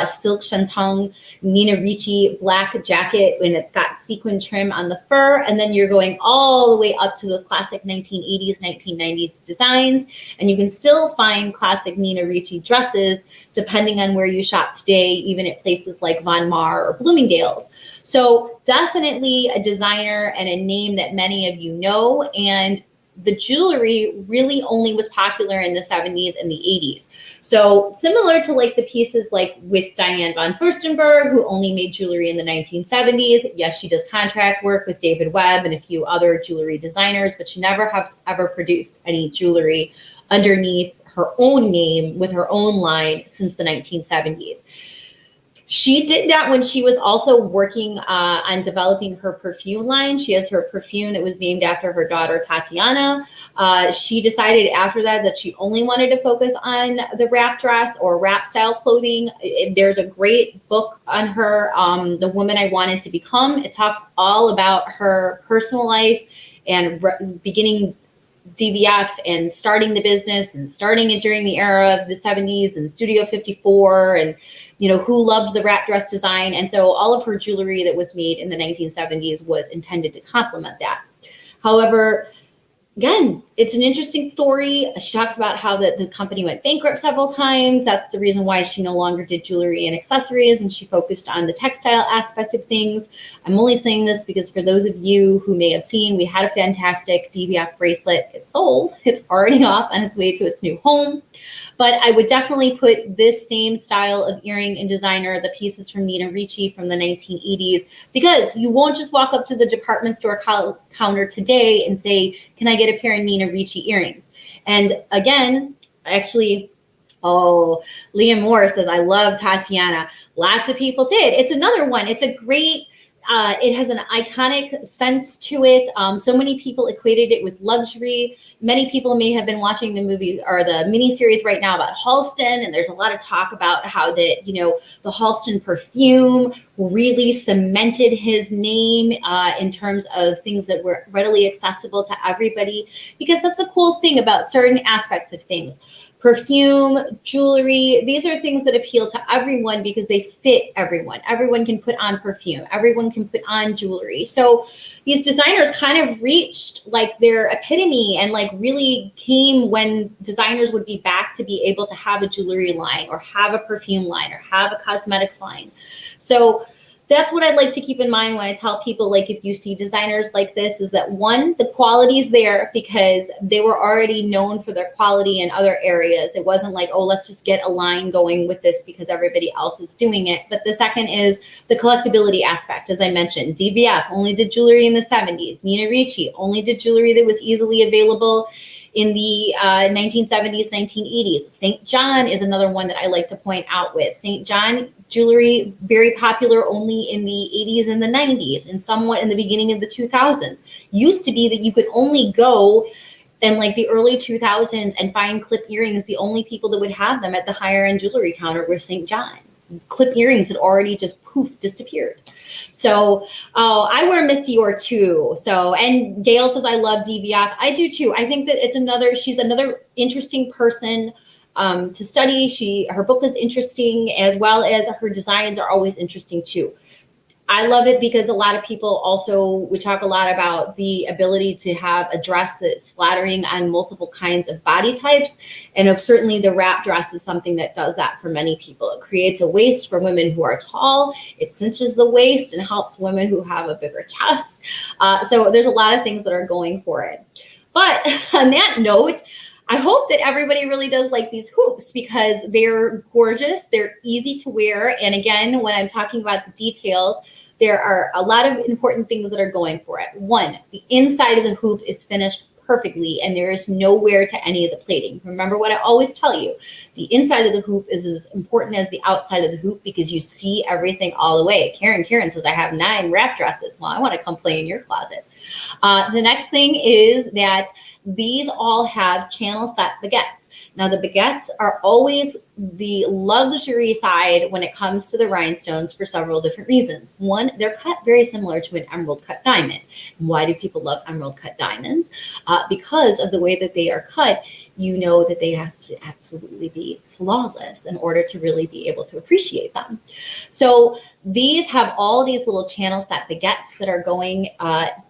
S1: silk shantung Nina Ricci black jacket, and it's got sequin trim on the fur, and then you're going all the way up to those classic 1980s, 1990s designs, and you can still find classic Nina Ricci dresses depending on where you shop today, even at places like Von Maur or Bloomingdale's. So definitely a designer and a name that many of you know, and the jewelry really only was popular in the 70s and the 80s. So similar to like the pieces like with Diane von Furstenberg, who only made jewelry in the 1970s. Yes, she does contract work with David Webb and a few other jewelry designers, but she never has ever produced any jewelry underneath her own name with her own line since the 1970s. She did that when she was also working on developing her perfume line. She has her perfume that was named after her daughter, Tatiana. She decided after that she only wanted to focus on the wrap dress or wrap style clothing. There's a great book on her, The Woman I Wanted to Become. It talks all about her personal life and beginning DVF and starting the business and starting it during the era of the 70s and Studio 54 and, you know, who loved the wrap dress design. And so all of her jewelry that was made in the 1970s was intended to complement that. However, again, it's an interesting story. She talks about how the company went bankrupt several times. That's the reason why she no longer did jewelry and accessories, and she focused on the textile aspect of things. I'm only saying this because for those of you who may have seen, we had a fantastic DVF bracelet. It sold. It's already off on its way to its new home. But I would definitely put this same style of earring and designer, the pieces from Nina Ricci from the 1980s, because you won't just walk up to the department store counter today and say, can I get a pair of Nina Ricci earrings? And again, actually, Liam Moore says, I love Tatiana. Lots of people did. It's another one. It's a great, it has an iconic sense to it. So many people equated it with luxury. Many people may have been watching the movie or the miniseries right now about Halston, and there's a lot of talk about how that, you know, the Halston perfume really cemented his name in terms of things that were readily accessible to everybody, because that's the cool thing about certain aspects of things. Perfume, jewelry, these are things that appeal to everyone because they fit everyone. Everyone can put on perfume. Everyone can put on jewelry. So these designers kind of reached like their epitome and like really came when designers would be back to be able to have a jewelry line or have a perfume line or have a cosmetics line. So that's what I'd like to keep in mind when I tell people, like, if you see designers like this, is that one, the quality is there because they were already known for their quality in other areas. It wasn't like, oh, let's just get a line going with this because everybody else is doing it. But the second is the collectability aspect. As I mentioned, DVF only did jewelry in the 70s. Nina Ricci only did jewelry that was easily available in the 1970s, 1980s. St. John is another one that I like to point out with. St. John jewelry, very popular only in the 80s and the 90s and somewhat in the beginning of the 2000s. Used to be that you could only go in like the early 2000s and find clip earrings. The only people that would have them at the higher end jewelry counter were St. John. Clip earrings had already just poof, disappeared. So I wear Miss Dior too. So, and Gail says, I love DVF. I do too. I think that she's another interesting person to study. Her book is interesting, as well as her designs are always interesting too. I love it because a lot of people also, we talk a lot about the ability to have a dress that's flattering on multiple kinds of body types. And certainly the wrap dress is something that does that for many people. It creates a waist for women who are tall. It cinches the waist and helps women who have a bigger chest. So there's a lot of things that are going for it. But on that note, I hope that everybody really does like these hoops because they're gorgeous. They're easy to wear. And again, when I'm talking about the details, there are a lot of important things that are going for it. One, the inside of the hoop is finished perfectly and there is no wear to any of the plating. Remember what I always tell you, the inside of the hoop is as important as the outside of the hoop because you see everything all the way. Karen says, I have 9 wrap dresses. Well, I want to come play in your closet. The next thing is that these all have channel set baguettes. Now the baguettes are always the luxury side when it comes to the rhinestones for several different reasons. One, they're cut very similar to an emerald cut diamond. Why do people love emerald cut diamonds? Because of the way that they are cut. You know that they have to absolutely be flawless in order to really be able to appreciate them. So these have all these little channel set baguettes that are going,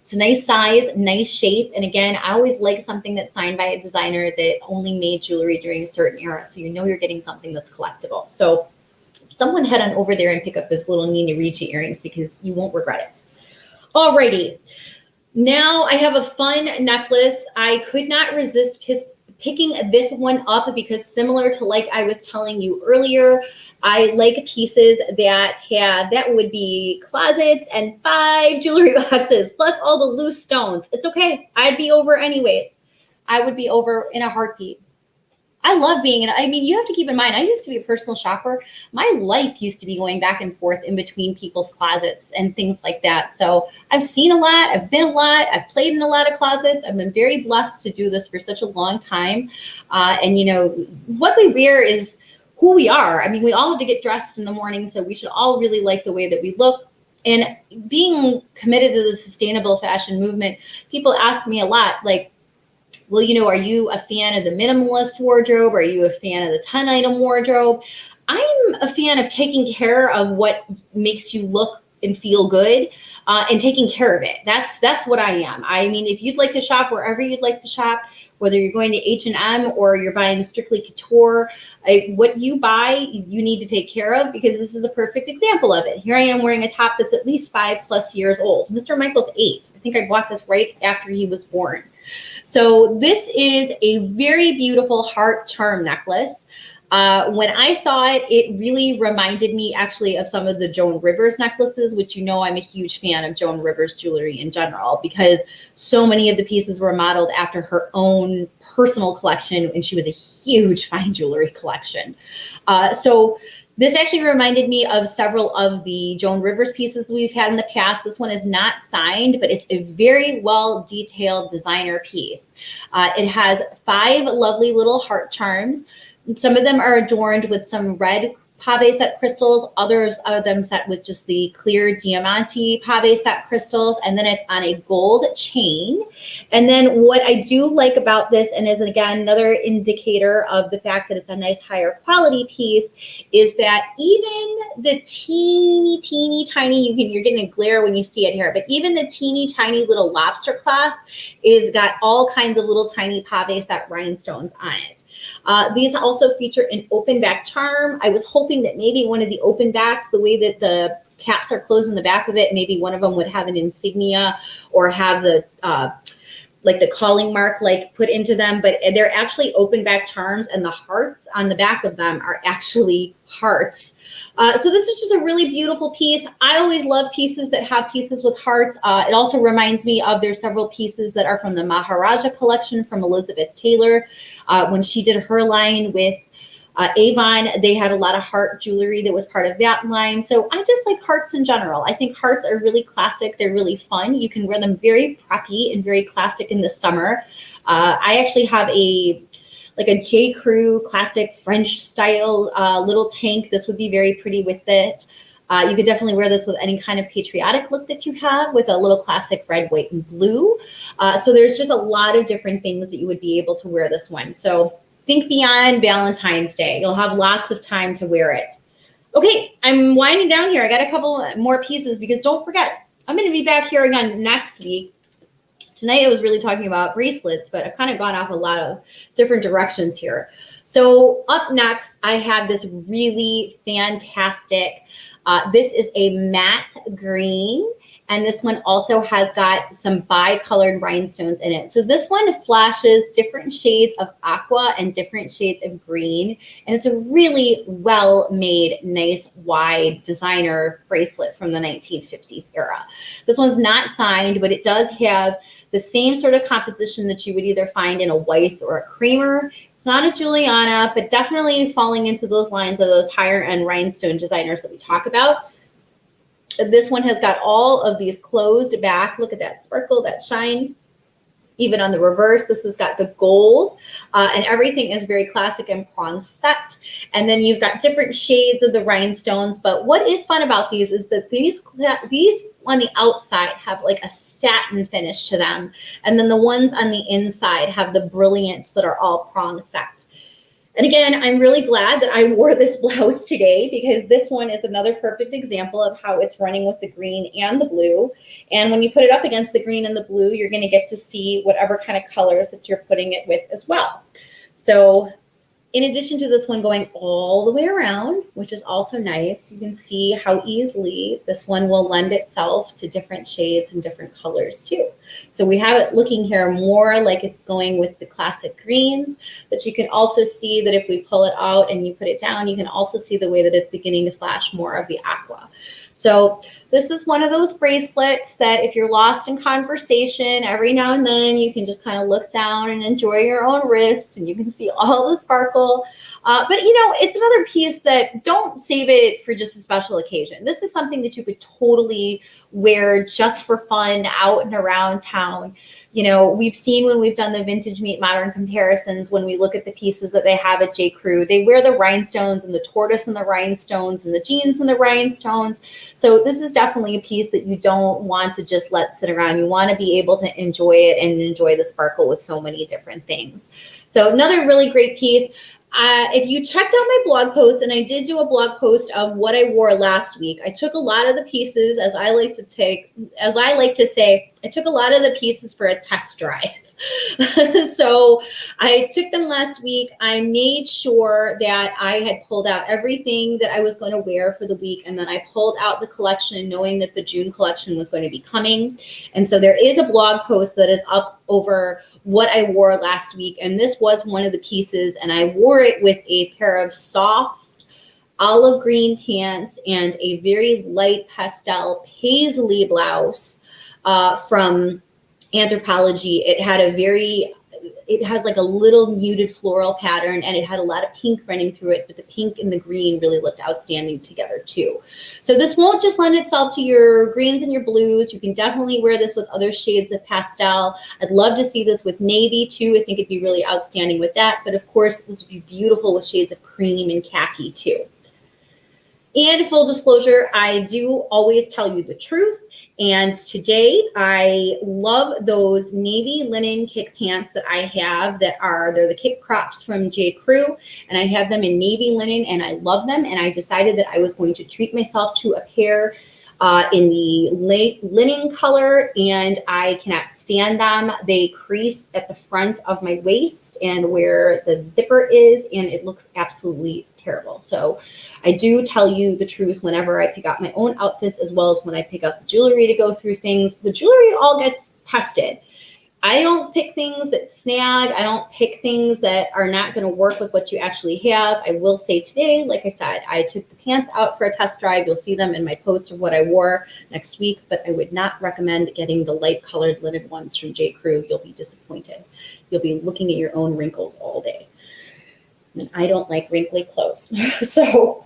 S1: it's a nice size, nice shape. And again, I always like something that's signed by a designer that only made jewelry during a certain era. So you know you're getting something that's collectible. So someone head on over there and pick up this little Nina Ricci earrings because you won't regret it. Alrighty. Now I have a fun necklace. I could not resist picking this one up because similar to like I was telling you earlier, I like pieces that would be closets and 5 jewelry boxes plus all the loose stones. It's okay. I'd be over anyways. I would be over in a heartbeat. I love being you have to keep in mind, I used to be a personal shopper. My life used to be going back and forth in between people's closets and things like that. So I've seen a lot, I've been a lot, I've played in a lot of closets. I've been very blessed to do this for such a long time. And you know, what we wear is who we are. I mean, we all have to get dressed in the morning, so we should all really like the way that we look. And being committed to the sustainable fashion movement, people ask me a lot, like, well, you know, are you a fan of the minimalist wardrobe? Are you a fan of the 10-item wardrobe? I'm a fan of taking care of what makes you look and feel good and taking care of it. That's what I am. I mean, if you'd like to shop wherever you'd like to shop, whether you're going to H&M or you're buying strictly couture, what you buy, you need to take care of because this is the perfect example of it. Here I am wearing a top that's at least 5+ years old. Mr. Michael's 8. I think I bought this right after he was born. So this is a very beautiful heart charm necklace. When I saw it, it really reminded me actually of some of the Joan Rivers necklaces, which you know I'm a huge fan of Joan Rivers jewelry in general because so many of the pieces were modeled after her own personal collection and she was a huge fine jewelry collection. So this actually reminded me of several of the Joan Rivers pieces we've had in the past. This one is not signed, but it's a very well detailed designer piece. It has 5 lovely little heart charms. Some of them are adorned with some red pave set crystals, others of them set with just the clear diamante pave set crystals, and then it's on a gold chain. And then what I do like about this, and is again another indicator of the fact that it's a nice higher quality piece, is that even the teeny tiny, you're getting a glare when you see it here, but even the teeny tiny little lobster clasp is got all kinds of little tiny pave set rhinestones on it. These also feature an open back charm. I was hoping that maybe one of the open backs, the way that the caps are closed in the back of it. Maybe one of them would have an insignia or have the like the calling mark like put into them, but they're actually open back charms, and the hearts on the back of them are actually hearts. So this is just a really beautiful piece. I always love pieces that have pieces with hearts. It also reminds me of there's several pieces that are from the Maharaja collection from Elizabeth Taylor. When she did her line with Avon, they had a lot of heart jewelry that was part of that line. So I just like hearts in general. I think hearts are really classic. They're really fun. You can wear them very preppy and very classic in the summer. I actually have a J. Crew classic French style little tank. This would be very pretty with it. You could definitely wear this with any kind of patriotic look that you have with a little classic red, white, and blue. So there's just a lot of different things that you would be able to wear this one. So think beyond Valentine's Day. You'll have lots of time to wear it. Okay, I'm winding down here. I got a couple more pieces because don't forget, I'm going to be back here again next week. Tonight I was really talking about bracelets, but I've kind of gone off a lot of different directions here. So up next, I have this really fantastic, this is a matte green. And this one also has got some bi-colored rhinestones in it. So this one flashes different shades of aqua and different shades of green. And it's a really well-made, nice, wide designer bracelet from the 1950s era. This one's not signed, but it does have the same sort of composition that you would either find in a Weiss or a Kramer. It's not a Juliana, but definitely falling into those lines of those higher-end rhinestone designers that we talk about. This one has got all of these closed back. Look at that sparkle, that shine. Even on the reverse, this has got the gold, and everything is very classic and prong set. And then you've got different shades of the rhinestones. But what is fun about these is that these on the outside have like a satin finish to them. And then the ones on the inside have the brilliant that are all prong set. And again, I'm really glad that I wore this blouse today because this one is another perfect example of how it's running with the green and the blue. And when you put it up against the green and the blue, you're going to get to see whatever kind of colors that you're putting it with as well. So in addition to this one going all the way around, which is also nice, you can see how easily this one will lend itself to different shades and different colors too. So we have it looking here more like it's going with the classic greens, but you can also see that if we pull it out and you put it down, you can also see the way that it's beginning to flash more of the aqua. So this is one of those bracelets that if you're lost in conversation, every now and then you can just kind of look down and enjoy your own wrist and you can see all the sparkle. But you know, it's another piece that don't save it for just a special occasion. This is something that you could totally wear just for fun out and around town. You know, we've seen when we've done the vintage meet modern comparisons, when we look at the pieces that they have at J. Crew, they wear the rhinestones and the tortoise and the rhinestones and the jeans and the rhinestones. So this is definitely a piece that you don't want to just let sit around. You want to be able to enjoy it and enjoy the sparkle with so many different things. So another really great piece. If you checked out my blog post, and I did do a blog post of what I wore last week, I took a lot of the pieces, as I like to say, I took a lot of the pieces for a test drive. So I took them last week. I made sure that I had pulled out everything that I was going to wear for the week, and then I pulled out the collection knowing that the June collection was going to be coming. And so there is a blog post that is up over what I wore last week, and this was one of the pieces, and I wore it with a pair of soft olive green pants and a very light pastel paisley blouse from Anthropologie. It has like a little muted floral pattern, and it had a lot of pink running through it, but the pink and the green really looked outstanding together too. So this won't just lend itself to your greens and your blues. You can definitely wear this with other shades of pastel. I'd love to see this with navy too. I think it'd be really outstanding with that. But of course, this would be beautiful with shades of cream and khaki too. And full disclosure, I do always tell you the truth. And today I love those navy linen kick pants that I have they're the kick crops from J. Crew. And I have them in navy linen and I love them. And I decided that I was going to treat myself to a pair in the linen color, and I cannot stand them. They crease at the front of my waist and where the zipper is, and it looks absolutely terrible. So I do tell you the truth whenever I pick out my own outfits, as well as when I pick out the jewelry to go through things. The jewelry all gets tested. I don't pick things that snag. I don't pick things that are not going to work with what you actually have. I will say today, like I said, I took the pants out for a test drive. You'll see them in my post of what I wore next week, but I would not recommend getting the light colored linen ones from J. Crew. You'll be disappointed. You'll be looking at your own wrinkles all day. And I don't like wrinkly clothes. So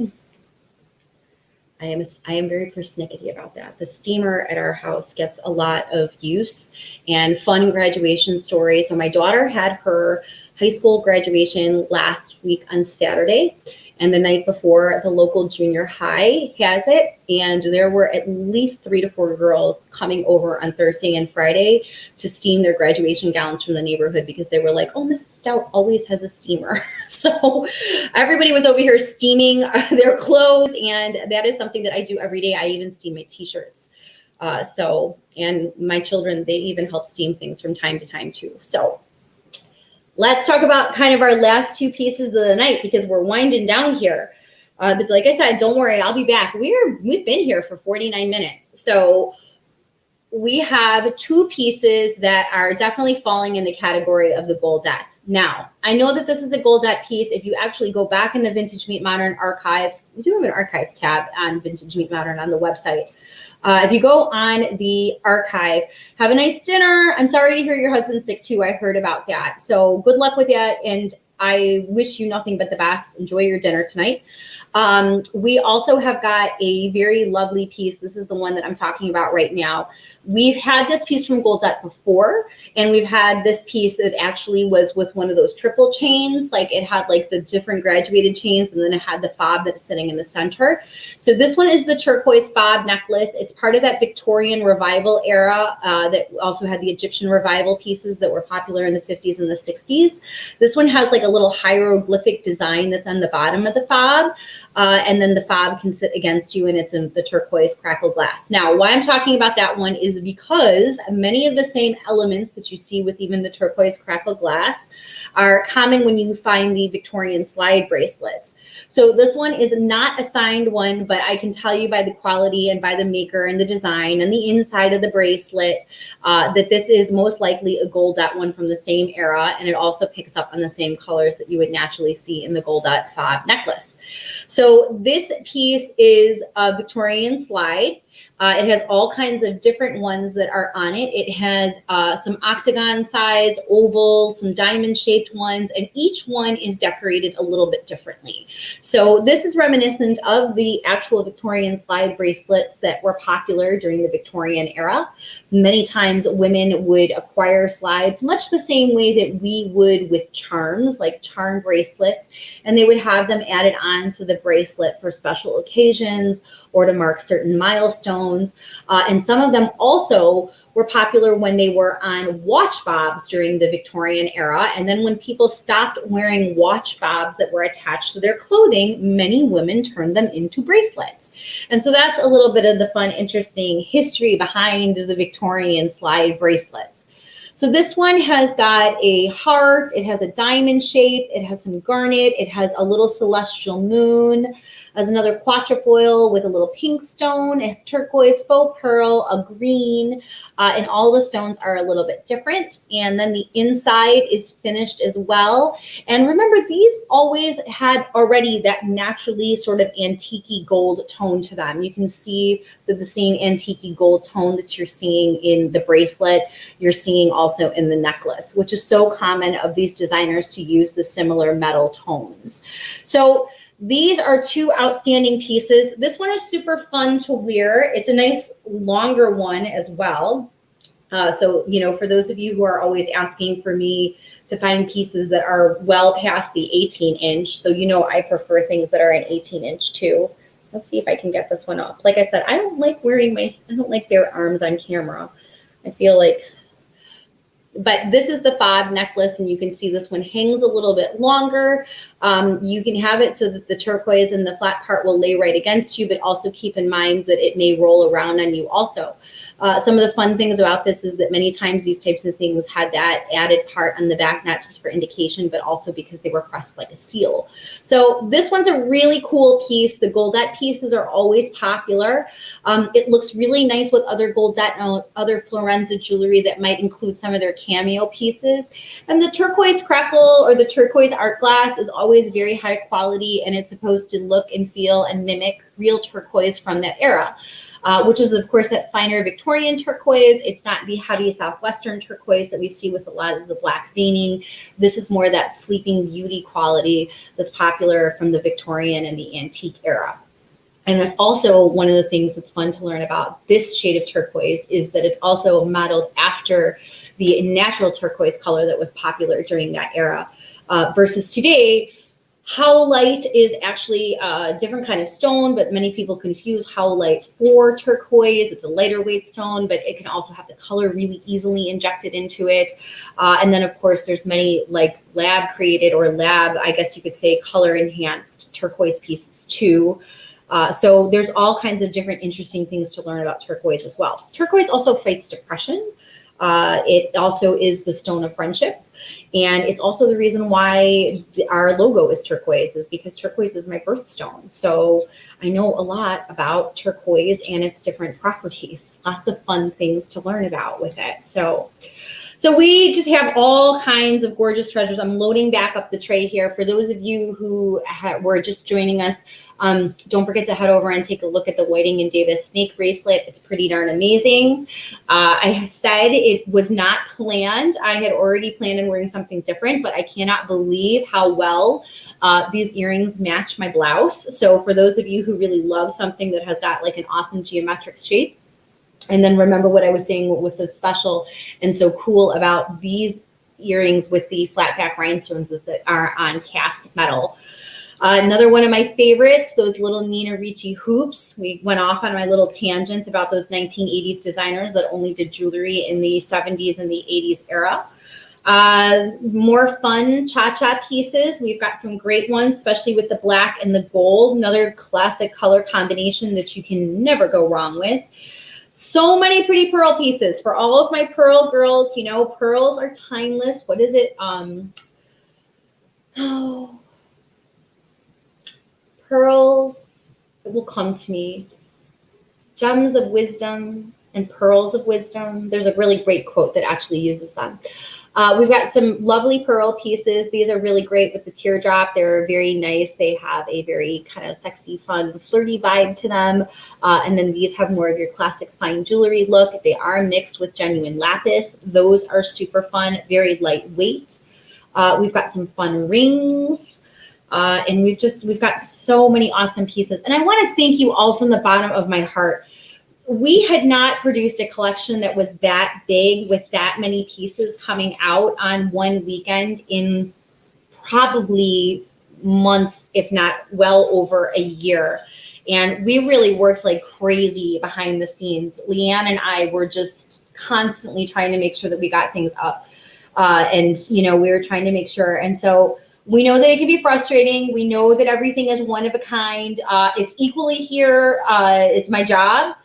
S1: I am very persnickety about that. The steamer at our house gets a lot of use and fun graduation stories. So my daughter had her high school graduation last week on Saturday, and the night before the local junior high has it. And there were at least 3 to 4 girls coming over on Thursday and Friday to steam their graduation gowns from the neighborhood because they were like, oh, Mrs. Stout always has a steamer. So everybody was over here steaming their clothes, and that is something that I do every day. I even steam my t-shirts. And my children, they even help steam things from time to time too. So let's talk about kind of our last 2 pieces of the night, because we're winding down here. But like I said, don't worry, I'll be back. We've been here for 49 minutes. So we have 2 pieces that are definitely falling in the category of the goldette. Now, I know that this is a goldette piece. If you actually go back in the Vintage Meet Modern archives, we do have an archives tab on Vintage Meet Modern on the website. If you go on the archive, have a nice dinner. I'm sorry to hear your husband's sick too. I heard about that. So good luck with that. And I wish you nothing but the best. Enjoy your dinner tonight. We also have got a very lovely piece. This is the one that I'm talking about right now. We've had this piece from Goldette before, and we've had this piece that actually was with one of those triple chains. Like it had like the different graduated chains, and then it had the fob that's sitting in the center. So this one is the Turquoise Bob Necklace. It's part of that Victorian revival era that also had the Egyptian revival pieces that were popular in the 50s and the 60s. This one has like a little hieroglyphic design that's on the bottom of the fob. And then the fob can sit against you, and it's in the turquoise crackle glass. Now, why I'm talking about that one is because many of the same elements that you see with even the turquoise crackle glass are common when you find the Victorian slide bracelets. So this one is not a signed one, but I can tell you by the quality and by the maker and the design and the inside of the bracelet that this is most likely a Goldette one from the same era, and it also picks up on the same colors that you would naturally see in the Goldette Fob necklace. So this piece is a Victorian slide. It has all kinds of different ones that are on it. It has some octagon size, oval, some diamond shaped ones, and each one is decorated a little bit differently. So this is reminiscent of the actual Victorian slide bracelets that were popular during the Victorian era. Many times women would acquire slides much the same way that we would with charms, like charm bracelets, and they would have them added on to the bracelet for special occasions or to mark certain milestones. And some of them also were popular when they were on watch fobs during the Victorian era. And then when people stopped wearing watch fobs that were attached to their clothing, many women turned them into bracelets. And so that's a little bit of the fun, interesting history behind the Victorian slide bracelets. So this one has got a heart, it has a diamond shape, it has some garnet, it has a little celestial moon, has another quatrefoil with a little pink stone, it has turquoise, faux pearl, a green, and all the stones are a little bit different. And then the inside is finished as well. And remember, these always had already that naturally sort of antique gold tone to them. You can see that the same antique gold tone that you're seeing in the bracelet, you're seeing also in the necklace, which is so common of these designers to use the similar metal tones. So these are 2 outstanding pieces. This one is super fun to wear. It's a nice longer one as well. So, you know, for those of you who are always asking for me to find pieces that are well past the 18-inch, though, you know, I prefer things that are an 18-inch too. Let's see if I can get this one off. Like I said, I don't like bare arms on camera. I feel like, but this is the Fob necklace, and you can see this one hangs a little bit longer. You can have it so that the turquoise and the flat part will lay right against you, but also keep in mind that it may roll around on you also. Some of the fun things about this is that many times these types of things had that added part on the back, not just for indication, but also because they were pressed like a seal. So this one's a really cool piece. The goldette pieces are always popular. It looks really nice with other goldette and other Florenza jewelry that might include some of their cameo pieces. And the turquoise crackle or the turquoise art glass is always very high quality, and it's supposed to look and feel and mimic real turquoise from that era, which is, of course, that finer Victorian turquoise. It's not the heavy Southwestern turquoise that we see with a lot of the black veining. This is more that sleeping beauty quality that's popular from the Victorian and the antique era. And there's also one of the things that's fun to learn about this shade of turquoise is that it's also modeled after the natural turquoise color that was popular during that era, versus today. Howlite is actually a different kind of stone, but many people confuse howlite for turquoise. It's a lighter weight stone, but it can also have the color really easily injected into it. And then, of course, there's many like lab created or lab, I guess you could say, color enhanced turquoise pieces too. So there's all kinds of different interesting things to learn about turquoise as well. Turquoise also fights depression. It also is the stone of friendship. And it's also the reason why our logo is turquoise, is because turquoise is my birthstone. So I know a lot about turquoise and its different properties. Lots of fun things to learn about with it. So we just have all kinds of gorgeous treasures. I'm loading back up the tray here. For those of you who were just joining us, don't forget to head over and take a look at the Whiting & Davis snake bracelet. It's pretty darn amazing. I said it was not planned. I had already planned on wearing something different, but I cannot believe how well these earrings match my blouse. So for those of you who really love something that has got like an awesome geometric shape, and then remember what I was saying, what was so special and so cool about these earrings with the flat back rhinestones is that are on cast metal. Another one of my favorites, those little Nina Ricci hoops. We went off on my little tangent about those 1980s designers that only did jewelry in the 70s and the 80s era. More fun cha-cha pieces. We've got some great ones, especially with the black and the gold. Another classic color combination that you can never go wrong with. So many pretty pearl pieces for all of my pearl girls. You know, pearls are timeless. What is it? Pearls, it will come to me. Gems of wisdom and pearls of wisdom. There's a really great quote that actually uses them. We've got some lovely pearl pieces. These are really great with the teardrop. They're very nice. They have a very kind of sexy, fun, flirty vibe to them. And then these have more of your classic fine jewelry look. They are mixed with genuine lapis. Those are super fun, very lightweight. We've got some fun rings. And we've got so many awesome pieces. And I want to thank you all from the bottom of my heart. We had not produced a collection that was that big with that many pieces coming out on one weekend in probably months, if not well over a year. And we really worked like crazy behind the scenes. Leanne and I were just constantly trying to make sure that we got things up. And, you know, we were trying to make sure. And so we know that it can be frustrating. We know that everything is one of a kind. It's equally here. It's my job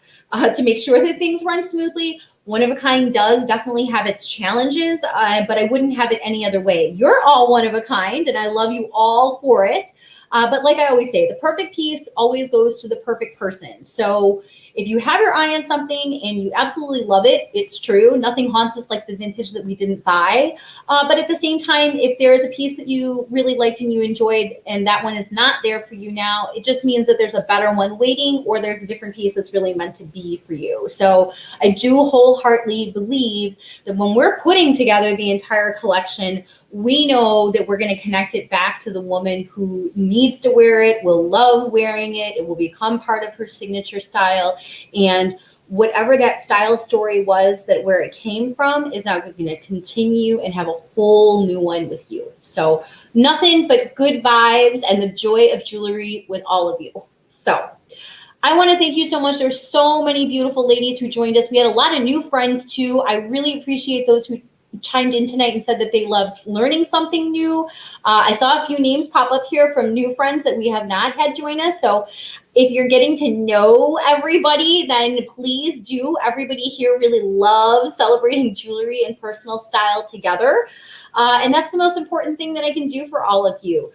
S1: to make sure that things run smoothly. One of a kind does definitely have its challenges, but I wouldn't have it any other way. You're all one of a kind, and I love you all for it. But like I always say, the perfect piece always goes to the perfect person. So if you have your eye on something and you absolutely love it, it's true. Nothing haunts us like the vintage that we didn't buy. But at the same time, if there is a piece that you really liked and you enjoyed and that one is not there for you now, it just means that there's a better one waiting, or there's a different piece that's really meant to be for you. So I do wholeheartedly believe that when we're putting together the entire collection, we know that we're going to connect it back to the woman who needs to wear it, will love wearing it, it will become part of her signature style. And whatever that style story was, that where it came from, is now going to continue and have a whole new one with you. So nothing but good vibes and the joy of jewelry with all of you. So I want to thank you so much. There's so many beautiful ladies who joined us. We had a lot of new friends too. I really appreciate those who chimed in tonight and said that they loved learning something new. I saw a few names pop up here from new friends that we have not had join us. So If you're getting to know everybody, then please do. Everybody here really loves celebrating jewelry and personal style together. And that's the most important thing that I can do for all of you.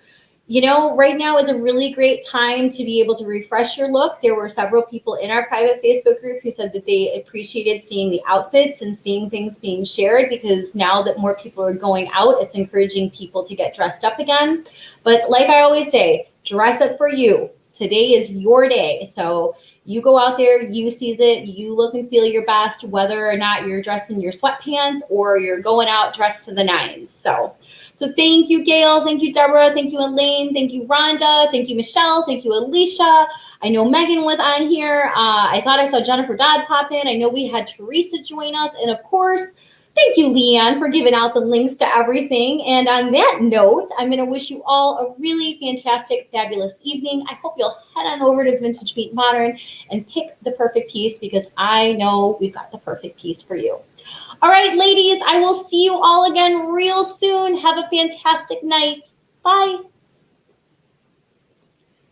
S1: You know, right now is a really great time to be able to refresh your look. There were several people in our private Facebook group who said that they appreciated seeing the outfits and seeing things being shared, because now that more people are going out, it's encouraging people to get dressed up again. But like I always say, dress up for you. Today is your day. So you go out there, you seize it, you look and feel your best, whether or not you're dressed in your sweatpants or you're going out dressed to the nines. So thank you, Gail. Thank you, Deborah. Thank you, Elaine. Thank you, Rhonda. Thank you, Michelle. Thank you, Alicia. I know Megan was on here. I thought I saw Jennifer Dodd pop in. I know we had Teresa join us. And of course, thank you, Leanne, for giving out the links to everything. And on that note, I'm going to wish you all a really fantastic, fabulous evening. I hope you'll head on over to Vintage Meet Modern and pick the perfect piece, because I know we've got the perfect piece for you. All right, ladies, I will see you all again real soon. Have a fantastic night. Bye.